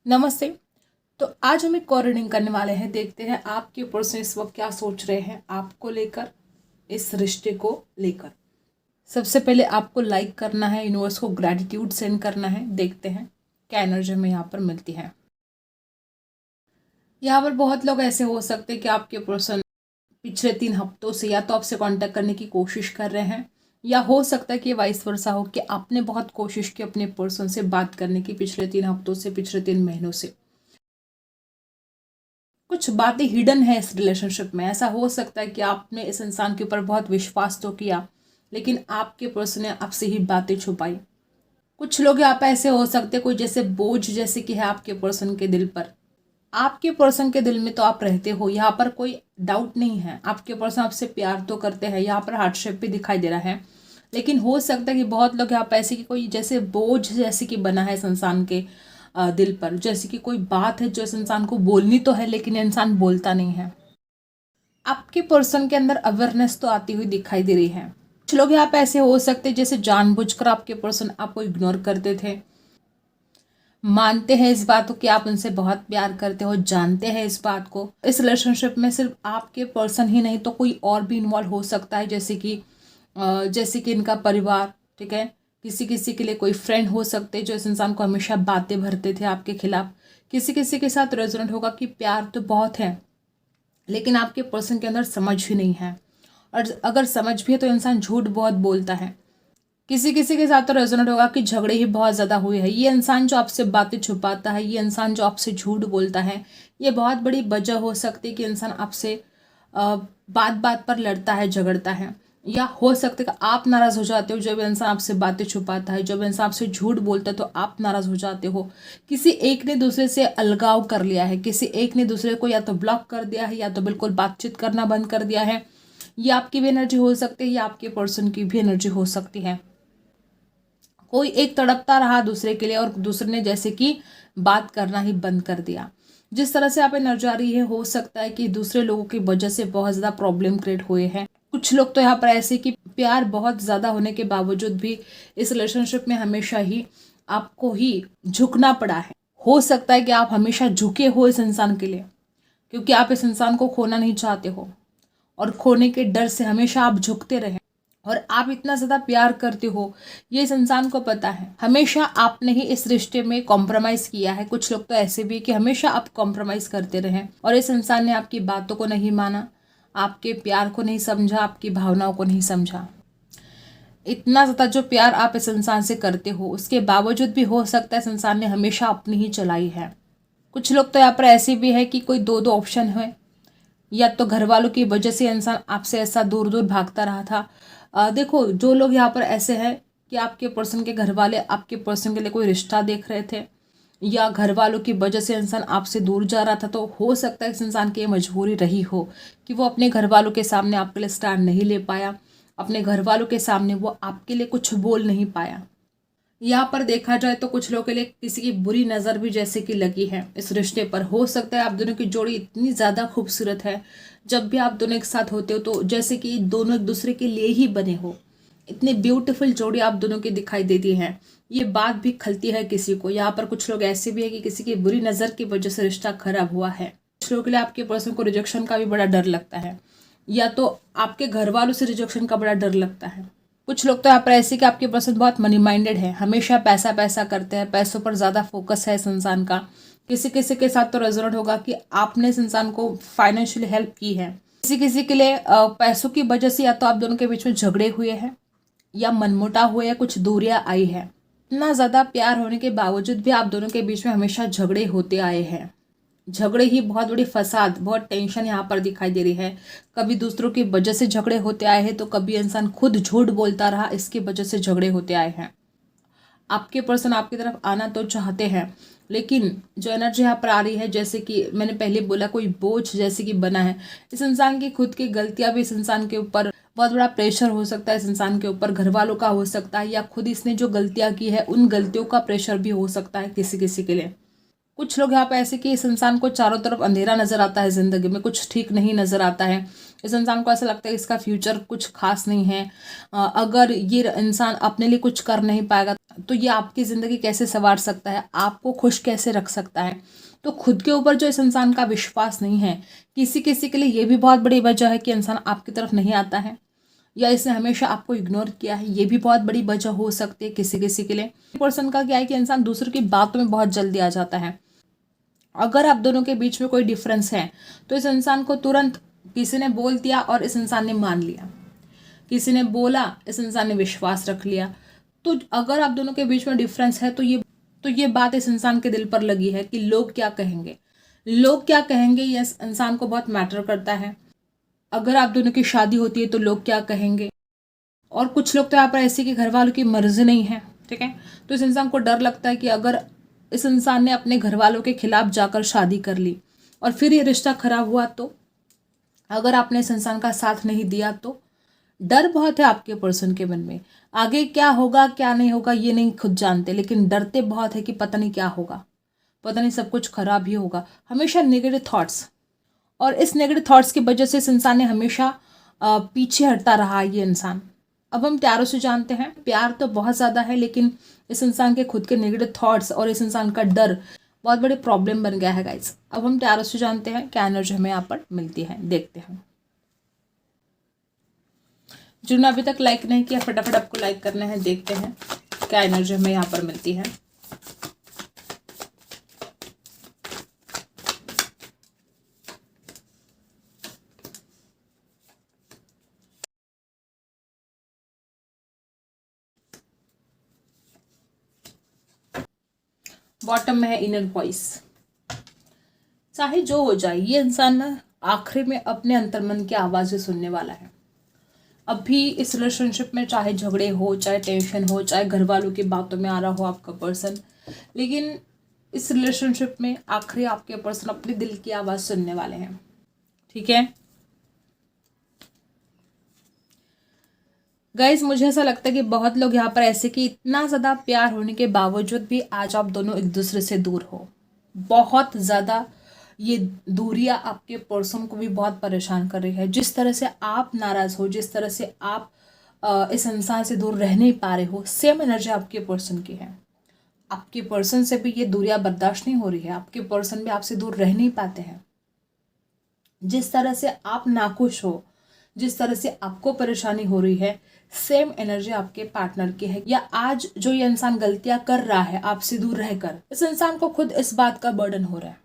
नमस्ते। तो आज हम एक और रीडिंग करने वाले हैं। देखते हैं आपके पर्सन इस वक्त क्या सोच रहे हैं आपको लेकर, इस रिश्ते को लेकर। सबसे पहले आपको लाइक करना है, यूनिवर्स को ग्रैटिट्यूड सेंड करना है। देखते हैं क्या एनर्जी हमें यहाँ पर मिलती है। यहाँ पर बहुत लोग ऐसे हो सकते हैं कि आपके पर्सन पिछले 3 हफ्तों से या तो आपसे कांटेक्ट करने की कोशिश कर रहे हैं, या हो सकता है कि वाइस वर्सा हो कि आपने बहुत कोशिश की अपने पर्सन से बात करने की पिछले 3 हफ्तों से, पिछले 3 महीनों से। कुछ बातें हिडन है इस रिलेशनशिप में। ऐसा हो सकता है कि आपने इस इंसान के ऊपर बहुत विश्वास तो किया, लेकिन आपके पर्सन ने आपसे ही बातें छुपाई। कुछ लोग यहाँ पे ऐसे हो सकते हैं, कोई जैसे बोझ जैसे कि है आपके पर्सन के दिल पर। आपके पर्सन के दिल में तो आप रहते हो, यहाँ पर कोई डाउट नहीं है। आपके पर्सन आपसे प्यार तो करते हैं, यहाँ पर हार्डशिप भी दिखाई दे रहा है। लेकिन हो सकता है कि बहुत लोग यहाँ पे ऐसे कि कोई जैसे बोझ जैसे कि बना है इस इंसान के दिल पर। जैसे कि कोई बात है जो इस इंसान को बोलनी तो है, लेकिन इंसान बोलता नहीं है। आपके पर्सन के अंदर अवेयरनेस तो आती हुई दिखाई दे रही है। कुछ लोग यहाँ पे ऐसे हो सकते हैं जैसे जानबूझकर आपके पर्सन आपको इग्नोर करते थे। मानते हैं इस बात को कि आप उनसे बहुत प्यार करते हो, जानते हैं इस बात को। इस रिलेशनशिप में सिर्फ आपके पर्सन ही नहीं तो कोई और भी इन्वॉल्व हो सकता है, जैसे कि इनका परिवार, ठीक है। किसी किसी के लिए कोई फ्रेंड हो सकते हैं जो इस इंसान को हमेशा बातें भरते थे आपके खिलाफ। किसी किसी के साथ रेजोनेट होगा कि प्यार तो बहुत है, लेकिन आपके पर्सन के अंदर समझ ही नहीं है। और अगर समझ भी है तो इंसान झूठ बहुत बोलता है। किसी किसी के साथ तो रेजोनेट होगा कि झगड़े ही बहुत ज़्यादा हुए हैं। ये इंसान जो आपसे बातें छुपाता है, ये इंसान जो आपसे झूठ बोलता है, ये बहुत बड़ी वजह हो सकती है कि इंसान आपसे बात बात पर लड़ता है, झगड़ता है। या हो सकता है कि आप नाराज़ हो जाते हो जब इंसान आपसे बातें छुपाता है, जब इंसान आपसे झूठ बोलता है तो आप नाराज़ हो जाते हो। किसी एक ने दूसरे से अलगाव कर लिया है, किसी एक ने दूसरे को या तो ब्लॉक कर दिया है, या तो बिल्कुल बातचीत करना बंद कर दिया है। ये आपकी भी एनर्जी हो सकती है, या आपके पर्सन की भी एनर्जी हो सकती है। कोई एक तड़पता रहा दूसरे के लिए और दूसरे ने जैसे कि बात करना ही बंद कर दिया। जिस तरह से आप एनर्जी आ रही है, हो सकता है कि दूसरे लोगों की वजह से बहुत ज़्यादा प्रॉब्लम क्रिएट हुए हैं। कुछ लोग तो यहाँ पर ऐसे कि प्यार बहुत ज़्यादा होने के बावजूद भी इस रिलेशनशिप में हमेशा ही आपको ही झुकना पड़ा है। हो सकता है कि आप हमेशा झुके हो इस इंसान के लिए, क्योंकि आप इस इंसान को खोना नहीं चाहते हो, और खोने के डर से हमेशा आप झुकते रहे। और आप इतना ज़्यादा प्यार करते हो, ये इस इंसान को पता है। हमेशा आपने ही इस रिश्ते में कॉम्प्रोमाइज़ किया है। कुछ लोग तो ऐसे भी कि हमेशा आप कॉम्प्रोमाइज़ करते रहे, और इस इंसान ने आपकी बातों को नहीं माना, आपके प्यार को नहीं समझा, आपकी भावनाओं को नहीं समझा। इतना ज़्यादा जो प्यार आप इस इंसान से करते हो, उसके बावजूद भी हो सकता है इस इंसान ने हमेशा अपनी ही चलाई है। कुछ लोग तो यहाँ पर ऐसे भी है कि कोई दो दो ऑप्शन है। या तो घर वालों की वजह से इंसान आपसे ऐसा दूर दूर भागता रहा था। देखो, जो लोग यहाँ पर ऐसे हैं कि आपके पर्सन के घर वाले आपके पर्सन के लिए कोई रिश्ता देख रहे थे, या घर वालों की वजह से इंसान आपसे दूर जा रहा था, तो हो सकता है इस इंसान की ये मजबूरी रही हो कि वो अपने घर वालों के सामने आपके लिए स्टैंड नहीं ले पाया। अपने घर वालों के सामने वो आपके लिए कुछ बोल नहीं पाया। यहाँ पर देखा जाए तो कुछ लोगों के लिए किसी की बुरी नज़र भी जैसे कि लगी है इस रिश्ते पर। हो सकता है आप दोनों की जोड़ी इतनी ज़्यादा खूबसूरत है, जब भी आप दोनों एक साथ होते हो तो जैसे कि दोनों एक दूसरे के लिए ही बने हो। इतनी ब्यूटीफुल जोड़ी आप दोनों की दिखाई देती है। ये बात भी खलती है किसी को। यहाँ पर कुछ लोग ऐसे भी है कि किसी की बुरी नज़र की वजह से रिश्ता खराब हुआ है। कुछ लोगों के लिए आपके पर्सन को रिजेक्शन का भी बड़ा डर लगता है, या तो आपके घर वालों से रिजेक्शन का बड़ा डर लगता है। कुछ लोग तो यहाँ पर ऐसे कि आपके पर्सन बहुत मनी माइंडेड है, हमेशा पैसा पैसा करते हैं, पैसों पर ज़्यादा फोकस है इस इंसान का। किसी किसी के साथ तो रेजोनेट होगा कि आपने इस इंसान को फाइनेंशियली हेल्प की है। किसी किसी के लिए पैसों की वजह से या तो आप दोनों के बीच में झगड़े हुए हैं, या मनमुटाव हुए, या कुछ दूरियां आई है। इतना ज़्यादा प्यार होने के बावजूद भी आप दोनों के बीच में हमेशा झगड़े होते आए हैं। झगड़े ही बहुत बड़ी फसाद, बहुत टेंशन यहाँ पर दिखाई दे रही है। कभी दूसरों की वजह से झगड़े होते आए हैं, तो कभी इंसान खुद झूठ बोलता रहा, इसकी वजह से झगड़े होते आए हैं। आपके पर्सन आपकी तरफ आना तो चाहते हैं, लेकिन जो एनर्जी यहाँ पर आ रही है, जैसे कि मैंने पहले बोला, कोई बोझ जैसे कि बना है। इस इंसान की खुद की गलतियां भी इस इंसान के ऊपर बहुत बड़ा प्रेशर हो सकता है। इस इंसान के ऊपर घर वालों का हो सकता है, या खुद इसने जो गलतियां की है उन गलतियों का प्रेशर भी हो सकता है किसी किसी के लिए। कुछ लोग यहाँ पे ऐसे कि इस इंसान को चारों तरफ अंधेरा नजर आता है, ज़िंदगी में कुछ ठीक नहीं नजर आता है। इस इंसान को ऐसा लगता है इसका फ्यूचर कुछ खास नहीं है। अगर ये इंसान अपने लिए कुछ कर नहीं पाएगा तो ये आपकी ज़िंदगी कैसे संवार सकता है, आपको खुश कैसे रख सकता है। तो खुद के ऊपर जो इस इंसान का विश्वास नहीं है, किसी किसी के लिए ये भी बहुत बड़ी वजह है कि इंसान आपकी तरफ नहीं आता है या इसने हमेशा आपको इग्नोर किया है, ये भी बहुत बड़ी वजह हो सकती है किसी किसी के लिए। पर्सन का क्या है कि इंसान दूसरों की बातों में बहुत जल्दी आ जाता है। अगर आप दोनों के बीच में कोई डिफरेंस है तो इस इंसान को तुरंत किसी ने बोल दिया और इस इंसान ने मान लिया, किसी ने बोला इस इंसान ने विश्वास रख लिया। तो अगर आप दोनों के बीच में डिफरेंस है तो ये बात इस इंसान के दिल पर लगी है कि लोग क्या कहेंगे, लोग क्या कहेंगे, ये इस इंसान को बहुत मैटर करता है। अगर आप दोनों की शादी होती है तो लोग क्या कहेंगे। और कुछ लोग तो यहाँ पर ऐसे कि घर वालों की मर्जी नहीं है, ठीक है, तो इस इंसान को डर लगता है कि अगर इस इंसान ने अपने घर वालों के खिलाफ जाकर शादी कर ली और फिर ये रिश्ता खराब हुआ तो, अगर आपने इस इंसान का साथ नहीं दिया तो, डर बहुत है आपके पर्सन के मन में। आगे क्या होगा क्या नहीं होगा ये नहीं खुद जानते, लेकिन डरते बहुत है कि पता नहीं क्या होगा, पता नहीं सब कुछ खराब ही होगा। हमेशा नेगेटिव थॉट्स, और इस नेगेटिव थॉट्स की वजह से इस इंसान ने हमेशा पीछे हटता रहा ये इंसान। अब हम प्यारों से जानते हैं, प्यार तो बहुत ज़्यादा है, लेकिन इस इंसान के खुद के नेगेटिव थॉट्स और इस इंसान का डर बहुत बड़ी प्रॉब्लम बन गया है गाइस। अब हम प्यारों से जानते हैं क्या एनर्जी हमें यहाँ पर मिलती है, देखते हैं। जिन्होंने अभी तक लाइक नहीं किया फटाफट आपको लाइक करना है, देखते हैं क्या एनर्जी हमें यहाँ पर मिलती है। बॉटम में है इनर वॉइस। चाहे जो हो जाए ये इंसान ना आखिरी में अपने अंतर्मन की आवाज़ें सुनने वाला है। अभी इस रिलेशनशिप में चाहे झगड़े हो, चाहे टेंशन हो, चाहे घर वालों की बातों में आ रहा हो आपका पर्सन, लेकिन इस रिलेशनशिप में आखिरी आपके पर्सन अपने दिल की आवाज़ सुनने वाले हैं, ठीक है गाइज। मुझे ऐसा लगता है कि बहुत लोग यहाँ पर ऐसे कि इतना ज़्यादा प्यार होने के बावजूद भी आज आप दोनों एक दूसरे से दूर हो। बहुत ज़्यादा ये दूरियां आपके पर्सन को भी बहुत परेशान कर रही है। जिस तरह से आप नाराज़ हो, जिस तरह से आप इस इंसान से दूर रह नहीं पा रहे हो, सेम एनर्जी आपके पर्सन की है। आपके पर्सन से भी ये दूरियां बर्दाश्त नहीं हो रही है, आपके पर्सन भी आपसे दूर रह नहीं पाते हैं। जिस तरह से आप नाखुश हो, जिस तरह से आपको परेशानी हो रही है, सेम एनर्जी आपके पार्टनर की है। या आज जो ये इंसान गलतियां कर रहा है आपसे दूर रहकर, इस इंसान को खुद इस बात का बर्डन हो रहा है।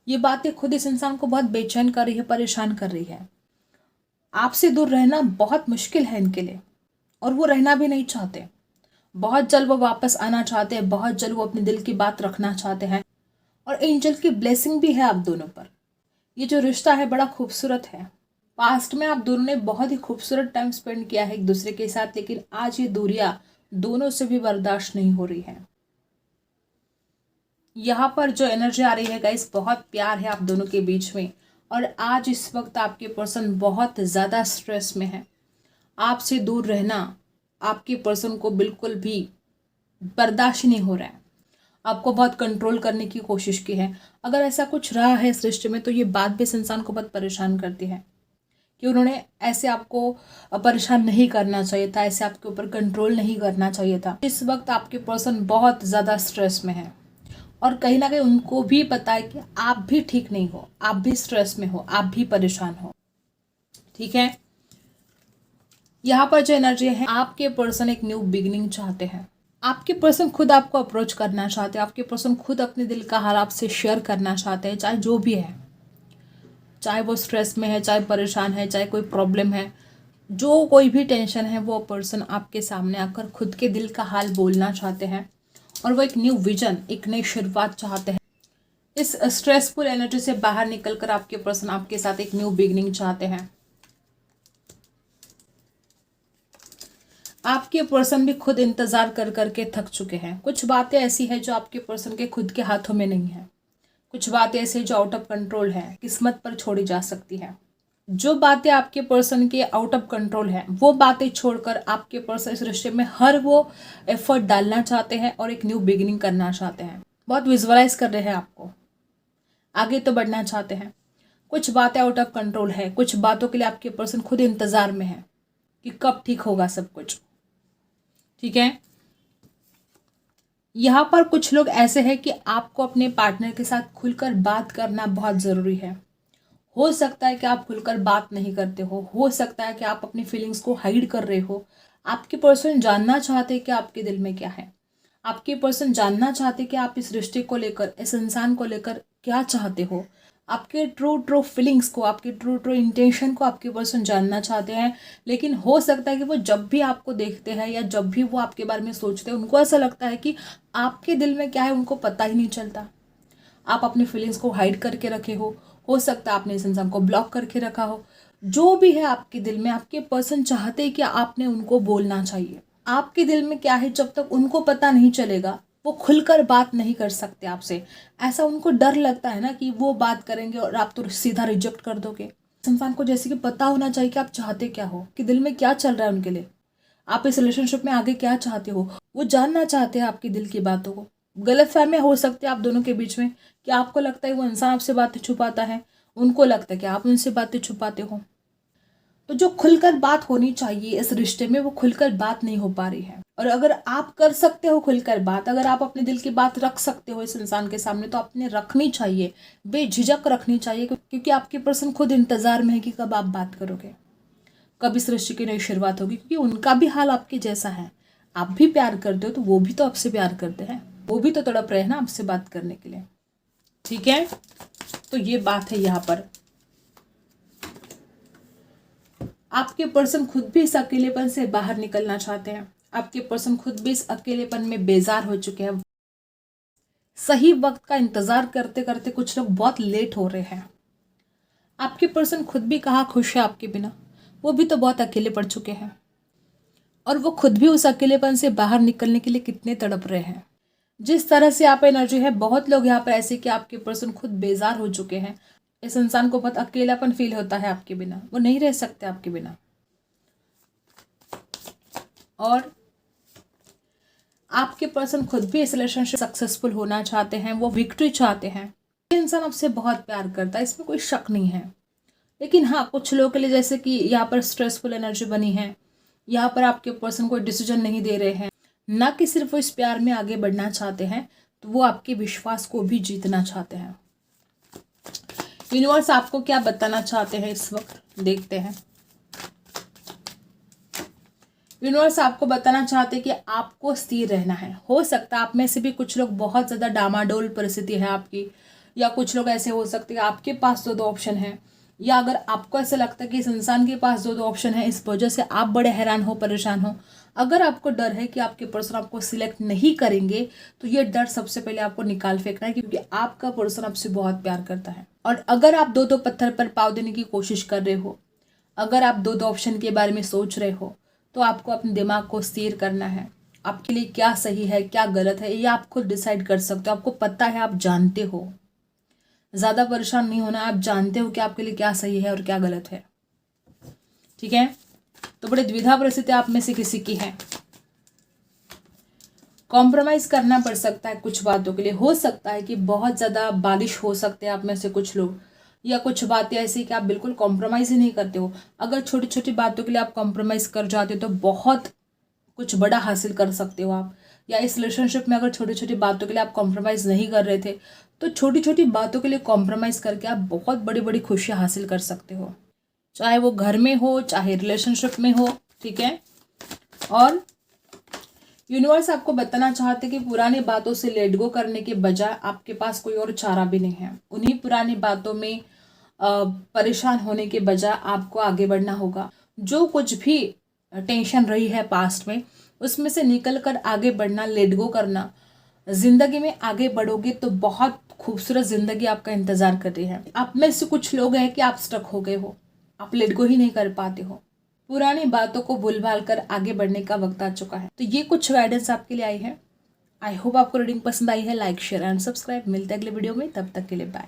ये बातें खुद इस इंसान को बहुत बेचैन कर रही है, परेशान कर रही है। आपसे दूर रहना बहुत मुश्किल है इनके लिए और वो रहना भी नहीं चाहते। बहुत जल्द वो वापस आना चाहते हैं, बहुत जल्द वो अपने दिल की बात रखना चाहते हैं और एंजल की ब्लेसिंग भी है आप दोनों पर। ये जो रिश्ता है बड़ा खूबसूरत है। पास्ट में आप दोनों ने बहुत ही खूबसूरत टाइम स्पेंड किया है एक दूसरे के साथ, लेकिन आज ये दूरियां दोनों से भी बर्दाश्त नहीं हो रही है। यहाँ पर जो एनर्जी आ रही है गाइस, बहुत प्यार है आप दोनों के बीच में और आज इस वक्त आपके पर्सन बहुत ज़्यादा स्ट्रेस में है। आपसे दूर रहना आपके पर्सन को बिल्कुल भी बर्दाश्त नहीं हो रहा है। आपको बहुत कंट्रोल करने की कोशिश की है। अगर ऐसा कुछ रहा है इस रिश्ते में तो ये बात भी इस इंसान को बहुत परेशान करती है कि उन्होंने ऐसे आपको परेशान नहीं करना चाहिए था, ऐसे आपके ऊपर कंट्रोल नहीं करना चाहिए था। इस वक्त आपके पर्सन बहुत ज़्यादा स्ट्रेस में है और कहीं ना कहीं उनको भी पता है कि आप भी ठीक नहीं हो, आप भी स्ट्रेस में हो, आप भी परेशान हो, ठीक है। यहाँ पर जो एनर्जी है, आपके पर्सन एक न्यू बिगिनिंग चाहते हैं। आपके पर्सन खुद आपको अप्रोच करना चाहते हैं, आपके पर्सन खुद अपने दिल का हाल आपसे शेयर करना चाहते हैं, चाहे जो भी है, चाहे वो स्ट्रेस में है, चाहे परेशान है, चाहे कोई प्रॉब्लम है, जो कोई भी टेंशन है, वो पर्सन आपके सामने आकर खुद के दिल का हाल बोलना चाहते हैं और वो एक न्यू विजन, एक नई शुरुआत चाहते हैं। इस स्ट्रेसफुल एनर्जी से बाहर निकलकर आपके पर्सन आपके साथ एक न्यू बिगिनिंग चाहते हैं। आपके पर्सन भी खुद इंतजार कर करके थक चुके हैं। कुछ बातें ऐसी है जो आपके पर्सन के खुद के हाथों में नहीं है, कुछ बातें ऐसी जो आउट ऑफ कंट्रोल है, किस्मत पर छोड़ी जा सकती है। जो बातें आपके पर्सन के आउट ऑफ कंट्रोल है, वो बातें छोड़कर आपके पर्सन इस रिश्ते में हर वो एफर्ट डालना चाहते हैं और एक न्यू बिगिनिंग करना चाहते हैं। बहुत विजुअलाइज कर रहे हैं आपको, आगे तो बढ़ना चाहते हैं। कुछ बातें आउट ऑफ कंट्रोल है, कुछ बातों के लिए आपके पर्सन खुद इंतजार में है कि कब ठीक होगा सब कुछ। ठीक है, यहाँ पर कुछ लोग ऐसे हैं कि आपको अपने पार्टनर के साथ खुलकर बात करना बहुत ज़रूरी है। हो सकता है कि आप खुलकर बात नहीं करते हो सकता है कि आप अपनी फीलिंग्स को हाइड कर रहे हो। आपके पर्सन जानना चाहते हैं कि आपके दिल में क्या है, आपके पर्सन जानना चाहते हैं कि आप इस रिश्ते को लेकर, इस इंसान को लेकर क्या चाहते हो। आपके ट्रू फीलिंग्स को, आपके ट्रू इंटेंशन को आपके पर्सन जानना चाहते हैं। लेकिन हो सकता है कि वो जब भी आपको देखते हैं या जब भी वो आपके बारे में सोचते हैं, उनको ऐसा लगता है कि आपके दिल में क्या है उनको पता ही नहीं चलता। आप अपनी फीलिंग्स को हाइड करके रखे हो सकता है आपने इस इंसान को ब्लॉक करके रखा हो। जो भी है आपके दिल में, आपके पर्सन चाहते हैं कि आपने उनको बोलना चाहिए। आपके दिल में क्या है जब तक उनको पता नहीं चलेगा वो खुलकर बात नहीं कर सकते आपसे। ऐसा उनको डर लगता है ना कि वो बात करेंगे और आप तो सीधा रिजेक्ट कर दोगे। इस इंसान को जैसे कि पता होना चाहिए कि आप चाहते क्या हो, कि दिल में क्या चल रहा है उनके लिए, आप इस रिलेशनशिप में आगे क्या चाहते हो। वो जानना चाहते हैं आपके दिल की बातों को। गलतफहमी हो सकती है आप दोनों के बीच में कि आपको लगता है वो इंसान आपसे बातें छुपाता है, उनको लगता है कि आप उनसे बातें छुपाते हो। तो जो खुलकर बात होनी चाहिए इस रिश्ते में वो खुलकर बात नहीं हो पा रही है। और अगर आप कर सकते हो खुलकर बात, अगर आप अपने दिल की बात रख सकते हो इस इंसान के सामने, तो आपने रखनी चाहिए, बेझिझक रखनी चाहिए। क्योंकि आपके पर्सन खुद इंतजार में है कि कब आप बात करोगे, कब इस रिश्ते की नई शुरुआत होगी। क्योंकि उनका भी हाल आपके जैसा है, आप भी प्यार करते हो तो वो भी तो आपसे प्यार करते हैं, वो भी तो तड़प रहे हैं ना आपसे बात करने के लिए। ठीक है, तो ये बात है यहाँ पर। आपके पर्सन खुद भी इस अकेलेपन से बाहर निकलना चाहते हैं। आपके पर्सन खुद भी इस अकेलेपन में बेजार हो चुके हैं। सही वक्त का इंतजार करते करते कुछ लोग बहुत लेट हो रहे हैं। आपके पर्सन खुद भी कहाँ खुश है आपके बिना, वो भी तो बहुत अकेले पड़ चुके हैं। और वो खुद भी उस अकेलेपन से बाहर निकलने के लिए कितने तड़प रहे हैं। जिस तरह से आप एनर्जी है, बहुत लोग यहाँ पर ऐसे कि आपके पर्सन खुद बेजार हो चुके हैं। इस इंसान को बहुत अकेलापन फील होता है आपके बिना, वो नहीं रह सकते आपके बिना। और आपके पर्सन खुद भी इस रिलेशनशिप सक्सेसफुल होना चाहते हैं, वो विक्ट्री चाहते हैं। ये इंसान आपसे बहुत प्यार करता है, इसमें कोई शक नहीं है। लेकिन हाँ, कुछ लोगों के लिए जैसे कि यहाँ पर स्ट्रेसफुल एनर्जी बनी है, यहाँ पर आपके पर्सन कोई डिसीजन नहीं दे रहे हैं, ना कि सिर्फ वो इस प्यार में आगे बढ़ना चाहते हैं, तो वो आपके विश्वास को भी जीतना चाहते हैं। यूनिवर्स आपको क्या बताना चाहते हैं इस वक्त, देखते हैं। यूनिवर्स आपको बताना चाहते हैं कि आपको स्थिर रहना है। हो सकता है आप में से भी कुछ लोग बहुत ज़्यादा डामाडोल परिस्थिति है आपकी, या कुछ लोग ऐसे हो सकते हैं आपके पास दो ऑप्शन है, या अगर आपको ऐसा लगता है कि इस इंसान के पास दो ऑप्शन है, इस वजह से आप बड़े हैरान हो, परेशान हो। अगर आपको डर है कि आपके पर्सन आपको सिलेक्ट नहीं करेंगे, तो ये डर सबसे पहले आपको निकाल फेंकना है, क्योंकि आपका पर्सन आपसे बहुत प्यार करता है। और अगर आप दो पत्थर पर पाँव देने की कोशिश कर रहे हो, अगर आप दो ऑप्शन के बारे में सोच रहे हो, तो आपको अपने दिमाग को स्थिर करना है। आपके लिए क्या सही है क्या गलत है ये आप खुद डिसाइड कर सकते हो। आपको पता है, आप जानते हो, ज़्यादा परेशान नहीं होना। आप जानते हो कि आपके लिए क्या सही है और क्या गलत है। ठीक है, तो बड़े द्विधा परिस्थिति आप में से किसी की है। कॉम्प्रोमाइज़ करना पड़ सकता है कुछ बातों के लिए। हो सकता है कि बहुत ज़्यादा बालिश हो सकते हैं आप में से कुछ लोग, या कुछ बातें ऐसी कि आप बिल्कुल कॉम्प्रोमाइज़ ही नहीं करते हो। अगर छोटी छोटी बातों के लिए आप कॉम्प्रोमाइज़ कर जाते हो तो बहुत कुछ बड़ा हासिल कर सकते हो आप। या इस रिलेशनशिप में अगर छोटी छोटी बातों के लिए आप कॉम्प्रोमाइज़ नहीं कर रहे थे, तो छोटी छोटी बातों के लिए कॉम्प्रोमाइज़ करके आप बहुत बड़ी बड़ी खुशियाँ हासिल कर सकते हो, चाहे वो घर में हो चाहे रिलेशनशिप में हो। ठीक है, और यूनिवर्स आपको बताना चाहते कि पुरानी बातों से लेट गो करने के बजाय आपके पास कोई और चारा भी नहीं है। उन्हीं पुरानी बातों में परेशान होने के बजाय आपको आगे बढ़ना होगा। जो कुछ भी टेंशन रही है पास्ट में, उसमें से निकल कर आगे बढ़ना, लेट गो करना। जिंदगी में आगे बढ़ोगे तो बहुत खूबसूरत जिंदगी आपका इंतजार कर रही है। आप में से कुछ लोग हैं कि आप स्टक हो गए हो, आप लेट गो ही नहीं कर पाते हो। पुरानी बातों को भूल-भाल कर आगे बढ़ने का वक्त आ चुका है। तो ये कुछ गाइडेंस आपके लिए आई है। आई होप आपको रीडिंग पसंद आई है। Like share and subscribe. मिलते हैं अगले वीडियो में, तब तक के लिए बाय।